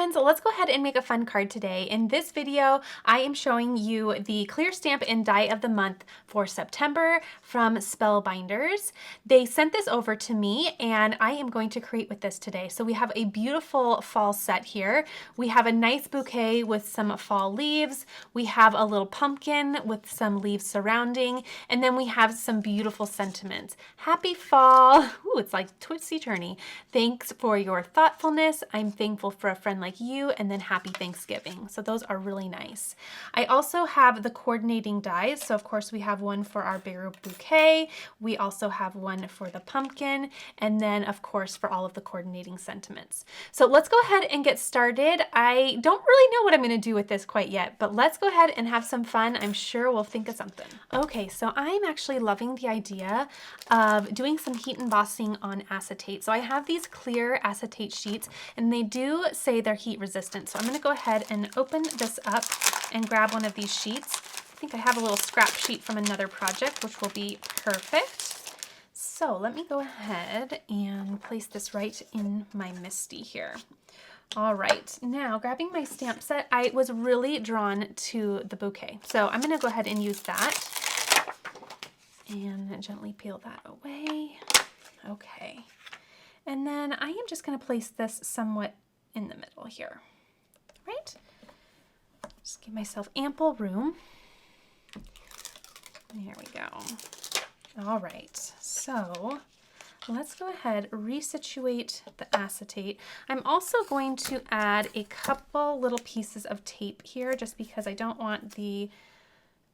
friends, let's go ahead and make a fun card today. In this video, I am showing you the clear stamp and die of the month for September from Spellbinders. They sent this over to me and I am going to create with this today. So we have a beautiful fall set here. We have a nice bouquet with some fall leaves. We have a little pumpkin with some leaves surrounding, and then we have some beautiful sentiments. Happy fall. Ooh, it's like twisty-turny. Thanks for your thoughtfulness. I'm thankful for a friend like you, and then happy Thanksgiving. So those are really nice. I also have the coordinating dies. So of course we have one for our bigger bouquet. We also have one for the pumpkin, and then of course for all of the coordinating sentiments. So let's go ahead and get started. I don't really know what I'm going to do with this quite yet, but let's go ahead and have some fun. I'm sure we'll think of something. Okay, so I'm actually loving the idea of doing some heat embossing on acetate. So I have these clear acetate sheets, and they do say they're heat resistant. So I'm going to go ahead and open this up and grab one of these sheets. I think I have a little scrap sheet from another project, which will be perfect. So let me go ahead and place this right in my Misti here. All right, now grabbing my stamp set, I was really drawn to the bouquet. So I'm going to go ahead and use that and gently peel that away. Okay. And then I am just going to place this somewhat in the middle here, right? Just give myself ample room. There we go. All right, so let's go ahead, resituate the acetate. I'm also going to add a couple little pieces of tape here just because I don't want the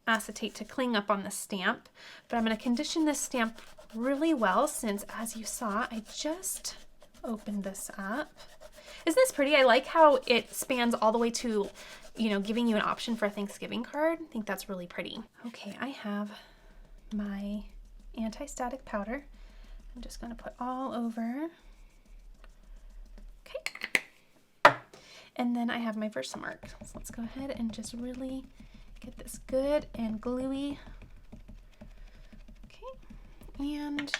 acetate to cling up on the stamp, but I'm going to condition this stamp really well since, as you saw, I just opened this up. Isn't this pretty? I like how it spans all the way to, you know, giving you an option for a Thanksgiving card. I think that's really pretty. Okay, I have my anti-static powder. I'm just going to put all over. Okay. And then I have my Versamark. So let's go ahead and just really get this good and gluey. Okay. And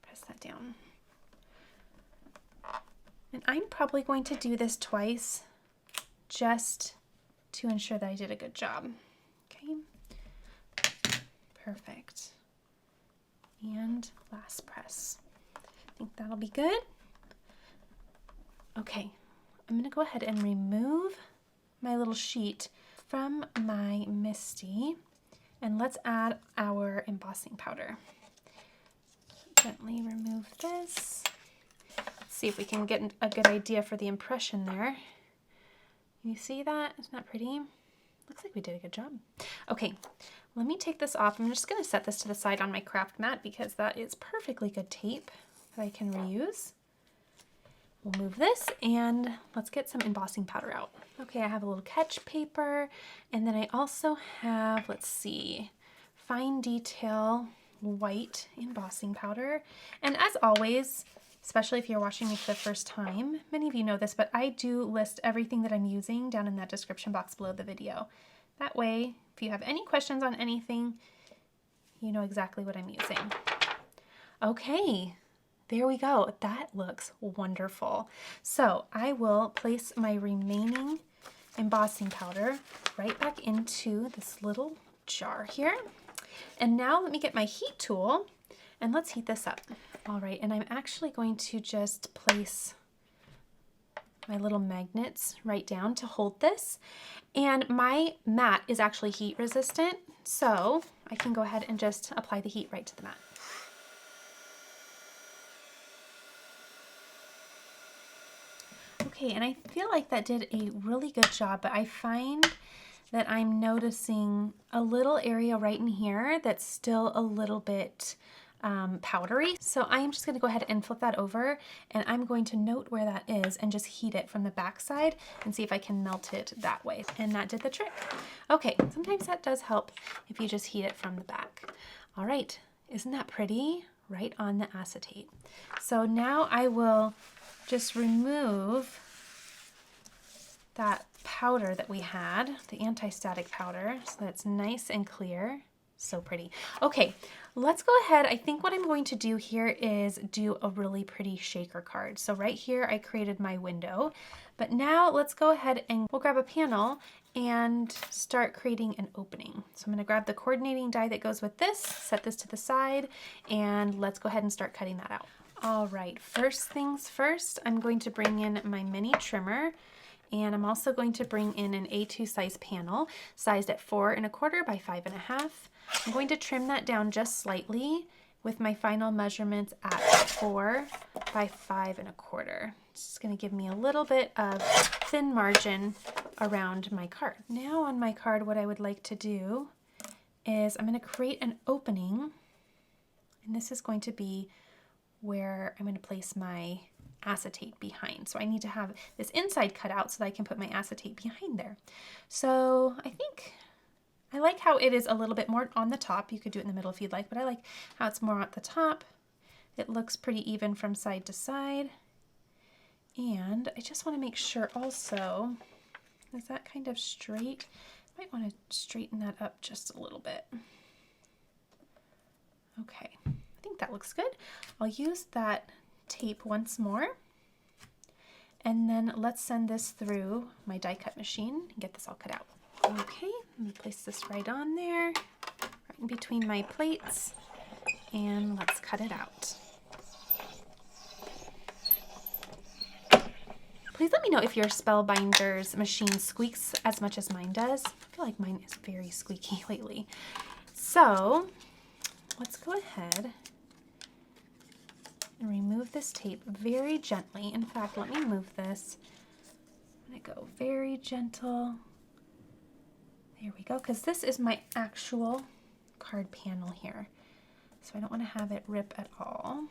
press that down. And I'm probably going to do this twice just to ensure that I did a good job. Okay. Perfect. And last press. I think that'll be good. Okay, I'm going to go ahead and remove my little sheet from my Misti, and let's add our embossing powder. Gently remove this. Let's see if we can get a good idea for the impression there. You see that? Isn't that pretty? Looks like we did a good job. Okay, let me take this off. I'm just going to set this to the side on my craft mat because that is perfectly good tape that I can reuse. We'll move this and let's get some embossing powder out. Okay, I have a little catch paper, and then I also have, let's see, fine detail white embossing powder. And as always, especially if you're watching me for the first time, many of you know this, but I do list everything that I'm using down in that description box below the video. That way, if you have any questions on anything, you know exactly what I'm using. Okay, there we go. That looks wonderful. So I will place my remaining embossing powder right back into this little jar here. And now let me get my heat tool and let's heat this up. All right, and I'm actually going to just place my little magnets right down to hold this. And my mat is actually heat resistant, so I can go ahead and just apply the heat right to the mat. Okay, and I feel like that did a really good job, but I find that I'm noticing a little area right in here that's still a little bit powdery. So I am just going to go ahead and flip that over, and I'm going to note where that is and just heat it from the back side and see if I can melt it that way. And that did the trick. Okay, sometimes that does help if you just heat it from the back. All right, isn't that pretty? Right on the acetate. So now I will just remove that powder that we had, the anti-static powder, so that it's nice and clear. So pretty. Okay, let's go ahead. I think what I'm going to do here is do a really pretty shaker card. So right here, I created my window, but now let's go ahead and we'll grab a panel and start creating an opening. So I'm gonna grab the coordinating die that goes with this, set this to the side, and let's go ahead and start cutting that out. All right, first things first, I'm going to bring in my mini trimmer. And I'm also going to bring in an A2 size panel, sized at 4 1/4 by 5 1/2. I'm going to trim that down just slightly with my final measurements at 4 by 5 1/4. It's just going to give me a little bit of thin margin around my card. Now on my card, what I would like to do is I'm going to create an opening, and this is going to be where I'm going to place my acetate behind. So I need to have this inside cut out so that I can put my acetate behind there. So I think I like how it is a little bit more on the top. You could do it in the middle if you'd like, but I like how it's more at the top. It looks pretty even from side to side. And I just want to make sure also, is that kind of straight? I might want to straighten that up just a little bit. Okay, I think that looks good. I'll use that tape once more, and then let's send this through my die cut machine and get this all cut out. Okay, let me place this right on there, right in between my plates, and let's cut it out. Please let me know if your Spellbinders machine squeaks as much as mine does. I feel like mine is very squeaky lately. So let's go ahead and remove this tape very gently. In fact, let me move this. I'm gonna go very gentle. There we go, because this is my actual card panel here. So I don't want to have it rip at all.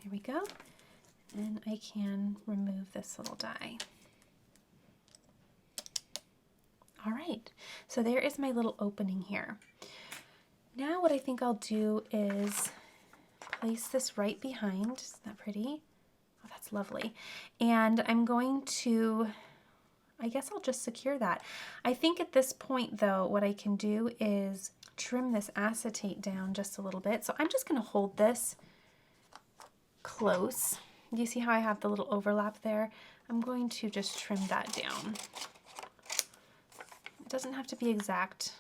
There we go. And I can remove this little die. All right, so there is my little opening here. Now what I think I'll do is place this right behind. Isn't that pretty? Oh, that's lovely. And I'm going to, I guess I'll just secure that. I think at this point though, what I can do is trim this acetate down just a little bit. So I'm just going to hold this close. Do you see how I have the little overlap there? I'm going to just trim that down. It doesn't have to be exact.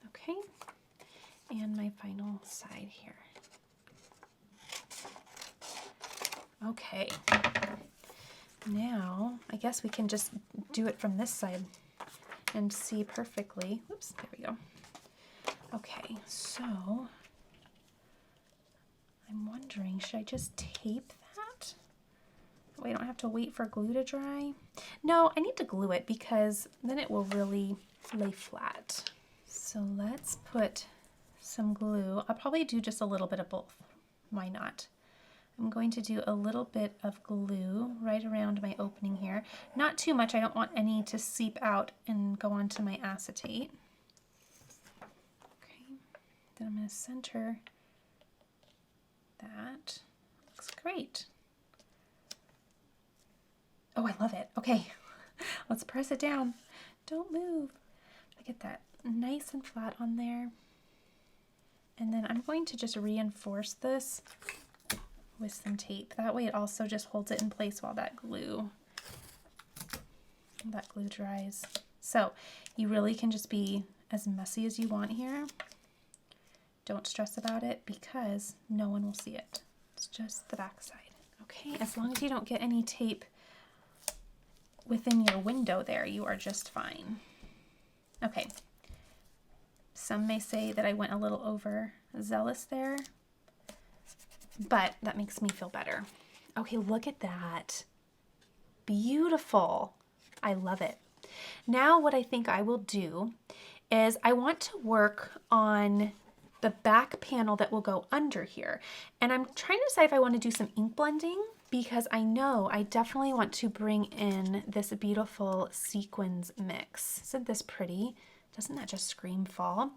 Okay. And my final side here. Okay, now I guess we can just do it from this side and see perfectly. Oops, there we go. Okay, so I'm wondering, should I just tape that? That way I don't have to wait for glue to dry. No, I need to glue it because then it will really lay flat. So let's put some glue. I'll probably do just a little bit of both. Why not? I'm going to do a little bit of glue right around my opening here. Not too much. I don't want any to seep out and go onto my acetate. Okay, then I'm going to center that. Looks great. Oh, I love it. Okay, let's press it down. Don't move. I get that nice and flat on there. And then I'm going to just reinforce this with some tape. That way it also just holds it in place while that glue dries. So you really can just be as messy as you want here. Don't stress about it because no one will see it. It's just the back side. Okay, as long as you don't get any tape within your window there, you are just fine. Okay. Some may say that I went a little overzealous there, but that makes me feel better. Okay, look at that. Beautiful. I love it. Now what I think I will do is I want to work on the back panel that will go under here. And I'm trying to decide if I want to do some ink blending because I know I definitely want to bring in this beautiful sequins mix. Isn't this pretty? Doesn't that just scream fall?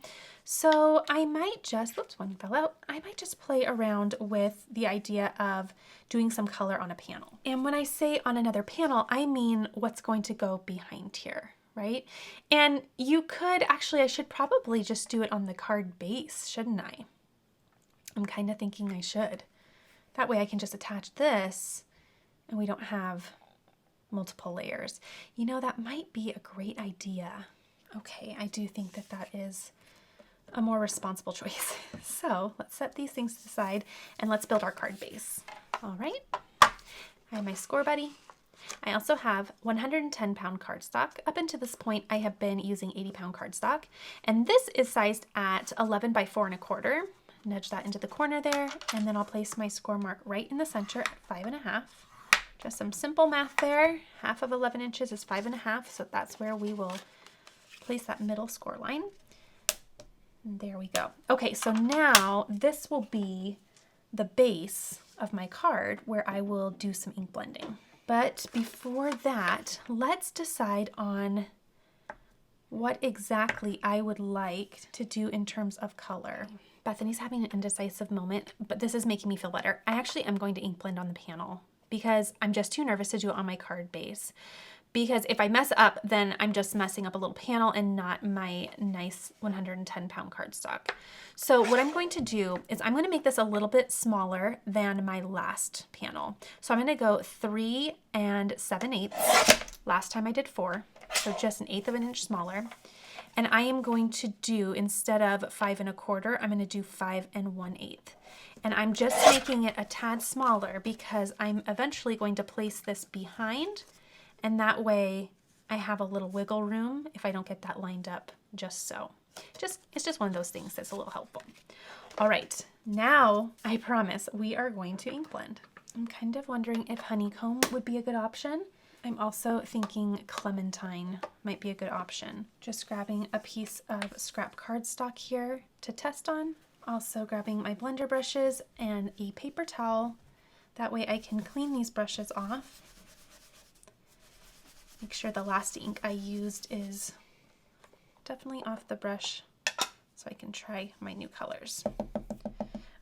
So I might just, whoops, one fell out. I might just play around with the idea of doing some color on a panel. And when I say on another panel, I mean what's going to go behind here, right? And you could, actually, I should probably just do it on the card base, shouldn't I? I'm kind of thinking I should. That way I can just attach this and we don't have multiple layers. You know, that might be a great idea. Okay, I do think that that is a more responsible choice. So let's set these things to the side and let's build our card base. All right, I have my score buddy. I also have 110-pound cardstock. Up until this point, I have been using 80-pound cardstock, and this is sized at 11 by 4¼ Nudge that into the corner there, and then I'll place my score mark right in the center at 5½. Just some simple math there. Half of 11 inches is 5½, so that's where we will place that middle score line. And there we go. Okay, so now this will be the base of my card where I will do some ink blending. But before that, let's decide on what exactly I would like to do in terms of color. Bethany's having an indecisive moment, but this is making me feel better. I actually am going to ink blend on the panel because I'm just too nervous to do it on my card base. Because if I mess up, then I'm just messing up a little panel and not my nice 110-pound cardstock. So what I'm going to do is I'm going to make this a little bit smaller than my last panel. So I'm going to go 3 7/8. Last time I did 4, so just 1/8 of an inch smaller. And I am going to do, instead of 5 1/4, I'm going to do 5 1/8. And I'm just making it a tad smaller because I'm eventually going to place this behind, and that way I have a little wiggle room if I don't get that lined up just so. It's just one of those things that's a little helpful. All right, now I promise we are going to ink blend. I'm kind of wondering if honeycomb would be a good option. I'm also thinking clementine might be a good option. Just grabbing a piece of scrap cardstock here to test on. Also grabbing my blender brushes and a paper towel. That way I can clean these brushes off. Make sure the last ink I used is definitely off the brush so I can try my new colors.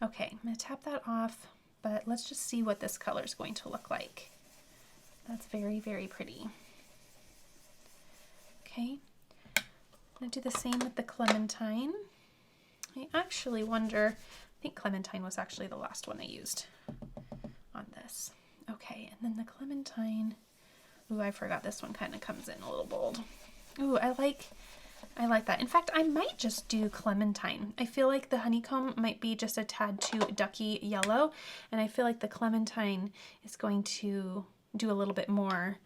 Okay, I'm going to tap that off, but let's just see what this color is going to look like. That's very, very pretty. Okay, I'm going to do the same with the clementine. I actually wonder, I think clementine was actually the last one I used on this. Okay, and then the clementine, ooh, I forgot this one kind of comes in a little bold. Ooh, I like that. In fact, I might just do clementine. I feel like the honeycomb might be just a tad too ducky yellow, and I feel like the clementine is going to do a little bit more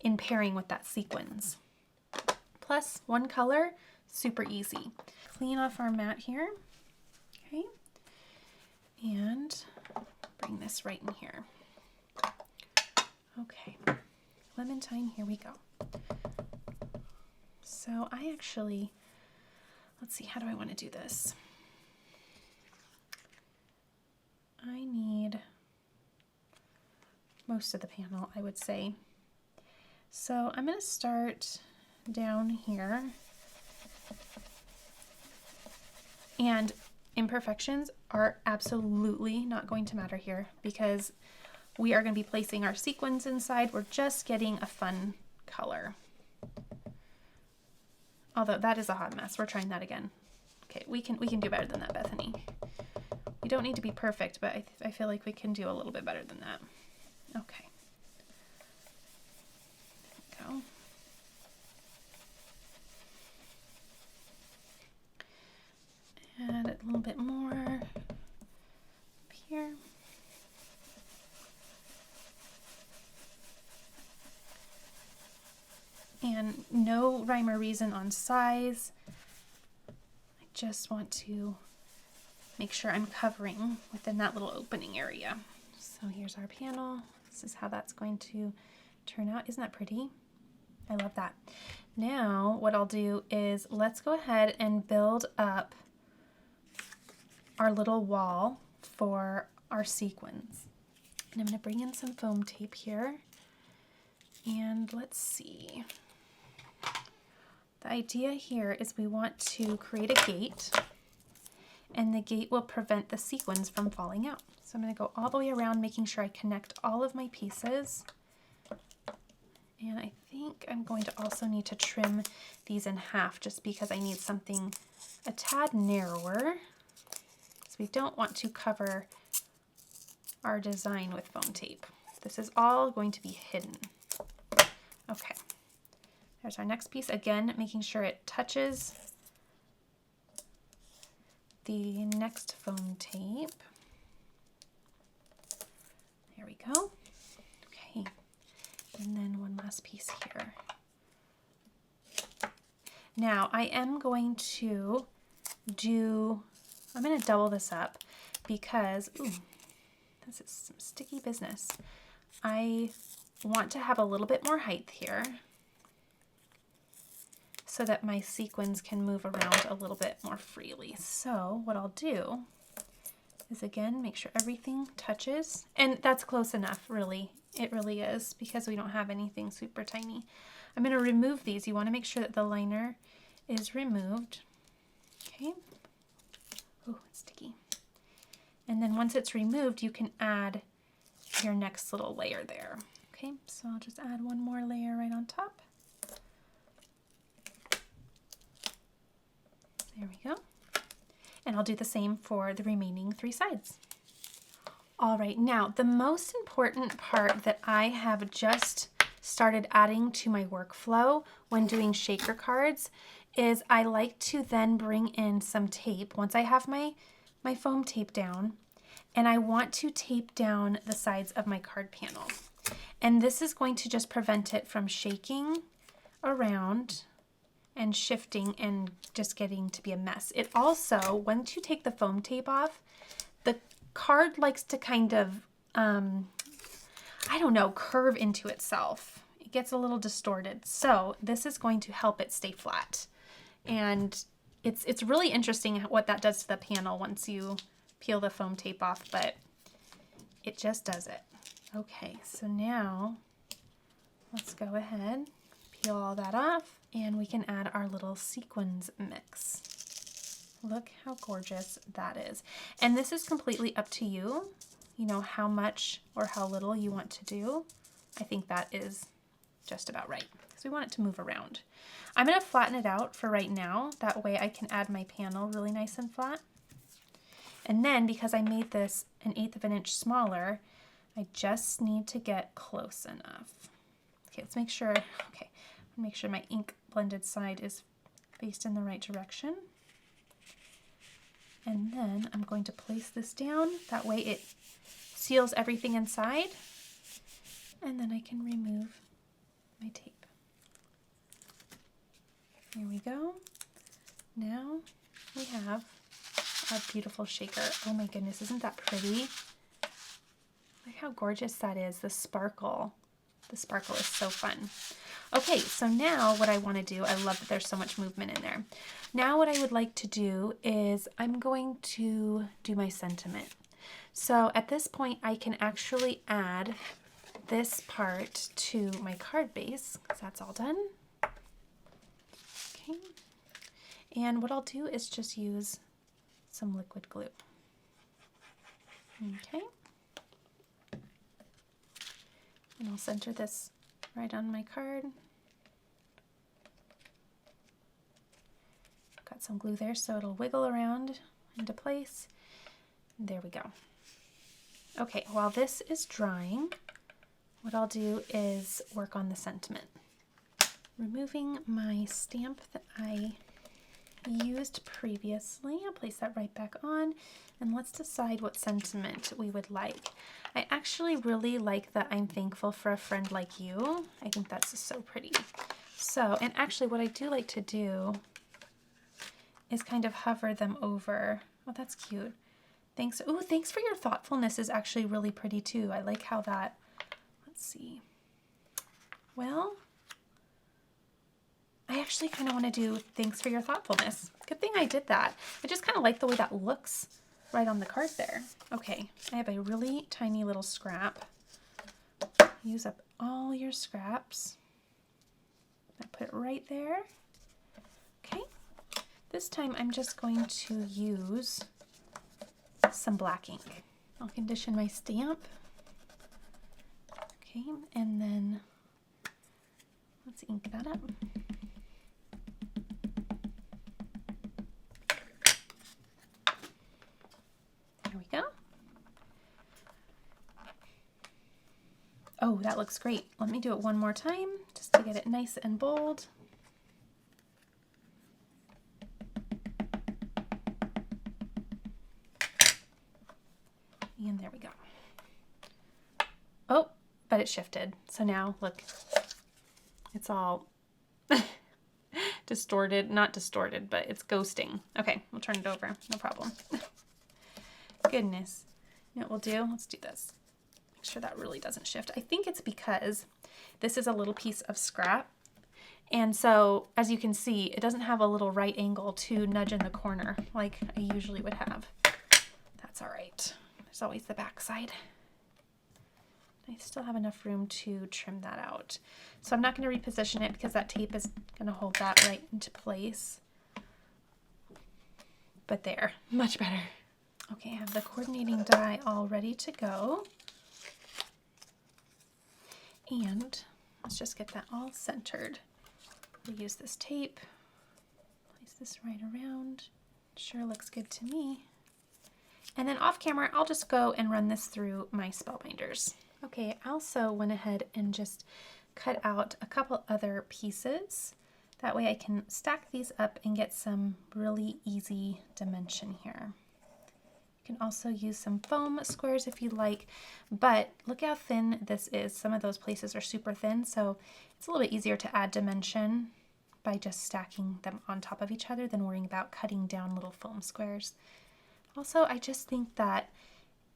in pairing with that sequins. Plus, one color, super easy. Clean off our mat here, okay? And bring this right in here. Okay, clementine, here we go. So I actually, let's see, how do I want to do this? I need most of the panel, I would say. So I'm going to start down here. And imperfections are absolutely not going to matter here because we are going to be placing our sequins inside. We're just getting a fun color. Although that is a hot mess. We're trying that again. Okay, we can do better than that, Bethany. We don't need to be perfect, but I feel like we can do a little bit better than that. Okay. There we go. Add a little bit more up here. And no rhyme or reason on size. I just want to make sure I'm covering within that little opening area. So here's our panel. This is how that's going to turn out. Isn't that pretty? I love that. Now what I'll do is let's go ahead and build up our little wall for our sequins. And I'm going to bring in some foam tape here. And let's see. The idea here is we want to create a gate, and the gate will prevent the sequins from falling out. So I'm going to go all the way around, making sure I connect all of my pieces. And I think I'm going to also need to trim these in half just because I need something a tad narrower. So we don't want to cover our design with foam tape. This is all going to be hidden. Okay, there's our next piece. Again, making sure it touches the next foam tape. There we go. Okay, and then one last piece here. Now I am going to I'm going to double this up because, ooh, this is some sticky business. I want to have a little bit more height here so that my sequins can move around a little bit more freely. So what I'll do is, again, make sure everything touches, and that's close enough, really. It really is, because we don't have anything super tiny. I'm going to remove these. You want to make sure that the liner is removed. Okay. Oh, it's sticky. And then once it's removed, you can add your next little layer there. Okay, so I'll just add one more layer right on top. There we go. And I'll do the same for the remaining 3 sides. All right, now the most important part that I have just started adding to my workflow when doing shaker cards is I like to then bring in some tape once I have my foam tape down, and I want to tape down the sides of my card panel. And this is going to just prevent it from shaking around and shifting and just getting to be a mess. It also, once you take the foam tape off, the card likes to kind of, I don't know, curve into itself. It gets a little distorted. So this is going to help it stay flat. And it's really interesting what that does to the panel once you peel the foam tape off, but it just does it. Okay, so now let's go ahead, peel all that off, and we can add our little sequins mix. Look how gorgeous that is. And this is completely up to you, you know, how much or how little you want to do. I think that is just about right because we want it to move around. I'm going to flatten it out for right now. That way I can add my panel really nice and flat. And then because I made this 1/8 of an inch smaller, I just need to get close enough. Okay, let's make sure, okay, make sure my ink blended side is faced in the right direction. And then I'm going to place this down. That way it seals everything inside. And then I can remove my tape. Here we go. Now we have our beautiful shaker. Oh my goodness, isn't that pretty? Look how gorgeous that is, the sparkle. The sparkle is so fun. Okay, so now what I want to do, I love that there's so much movement in there. Now what I would like to do is I'm going to do my sentiment. So at this point I can actually add this part to my card base because that's all done. Okay, and what I'll do is just use some liquid glue. Okay, and I'll center this right on my card. Got some glue there so it'll wiggle around into place. There we go. Okay, while this is drying, what I'll do is work on the sentiment. Removing my stamp that I used previously, I'll place that right back on, and let's decide what sentiment we would like. I actually really like the I'm thankful for a friend like you. I think that's so pretty. So, and actually what I do like to do is kind of hover them over. Oh, that's cute. Thanks. Ooh, thanks for your thoughtfulness is actually really pretty too. I like how that, let's see. Well, I actually kind of want to do thanks for your thoughtfulness. Good thing I did that. I just kind of like the way that looks right on the card there. Okay, I have a really tiny little scrap. Use up all your scraps. I put it right there. Okay, this time I'm just going to use some black ink. I'll condition my stamp. Okay, and then Let's ink that up. There we go. Oh, that looks great. Let me do it one more time just to get it nice and bold. And there we go. Oh, but it shifted. So now look, it's all distorted, not distorted, but it's ghosting. Okay, we'll turn it over, no problem. Goodness. You know what we'll do? Let's do this. Make sure that really doesn't shift. I think it's because this is a little piece of scrap. And so, as you can see, it doesn't have a little right angle to nudge in the corner like I usually would have. That's all right. There's always the back side. I still have enough room to trim that out. So I'm not going to reposition it because that tape is going to hold that right into place. But there, much better. Okay, I have the coordinating die all ready to go. And let's just get that all centered. We'll use this tape, place this right around. Sure looks good to me. And then off camera, I'll just go and run this through my Spellbinders. Okay, I also went ahead and just cut out a couple other pieces. That way I can stack these up and get some really easy dimension here. You can also use some foam squares if you like, but look how thin this is. Some of those places are super thin, so it's a little bit easier to add dimension by just stacking them on top of each other than worrying about cutting down little foam squares. Also, I just think that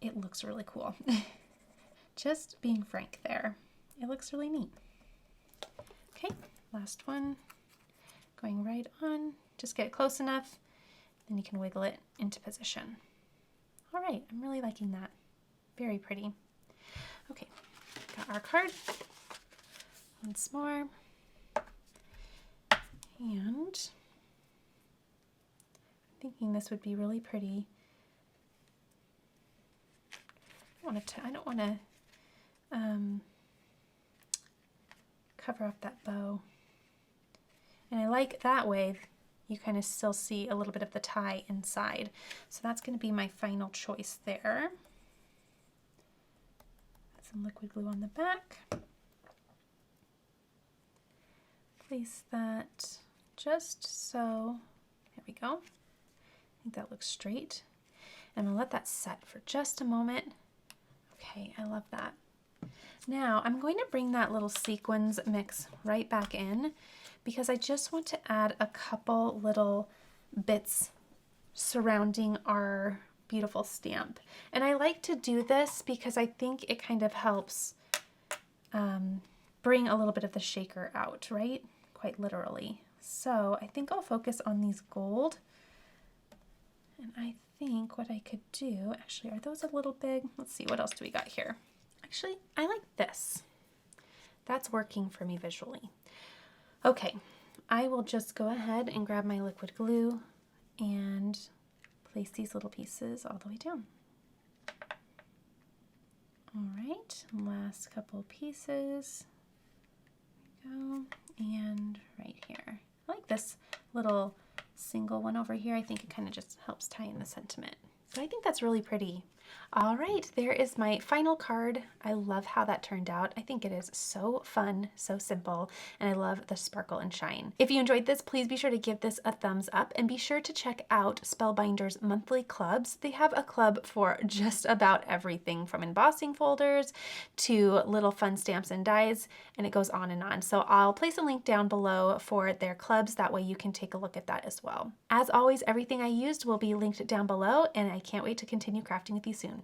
it looks really cool. Just being frank there. It looks really neat. Okay, last one. Going right on. Just get it close enough, then you can wiggle it into position. All right, I'm really liking that. Very pretty. Okay, got our card. Once more. And I'm thinking this would be really pretty. I don't want to cover up that bow. And I like that way you kind of still see a little bit of the tie inside. So that's going to be my final choice there. Put some liquid glue on the back. Place that just so. There we go. I think that looks straight. And I'll let that set for just a moment. Okay, I love that. Now I'm going to bring that little sequins mix right back in because I just want to add a couple little bits surrounding our beautiful stamp. And I like to do this because I think it kind of helps bring a little bit of the shaker out, right? Quite literally. So I think I'll focus on these gold. And I think what I could do, actually, are those a little big? Let's see, what else do we got here? Actually, I like this. That's working for me visually. Okay, I will just go ahead and grab my liquid glue and place these little pieces all the way down. All right, last couple pieces. There we go, and right here. I like this little single one over here. I think it kind of just helps tie in the sentiment. So I think that's really pretty. All right, there is my final card. I love how that turned out. I think it is so fun, so simple, and I love the sparkle and shine. If you enjoyed this, please be sure to give this a thumbs up and be sure to check out Spellbinders monthly clubs. They have a club for just about everything from embossing folders to little fun stamps and dies, and it goes on and on. So I'll place a link down below for their clubs. That way you can take a look at that as well. As always, everything I used will be linked down below, and I can't wait to continue crafting with you soon.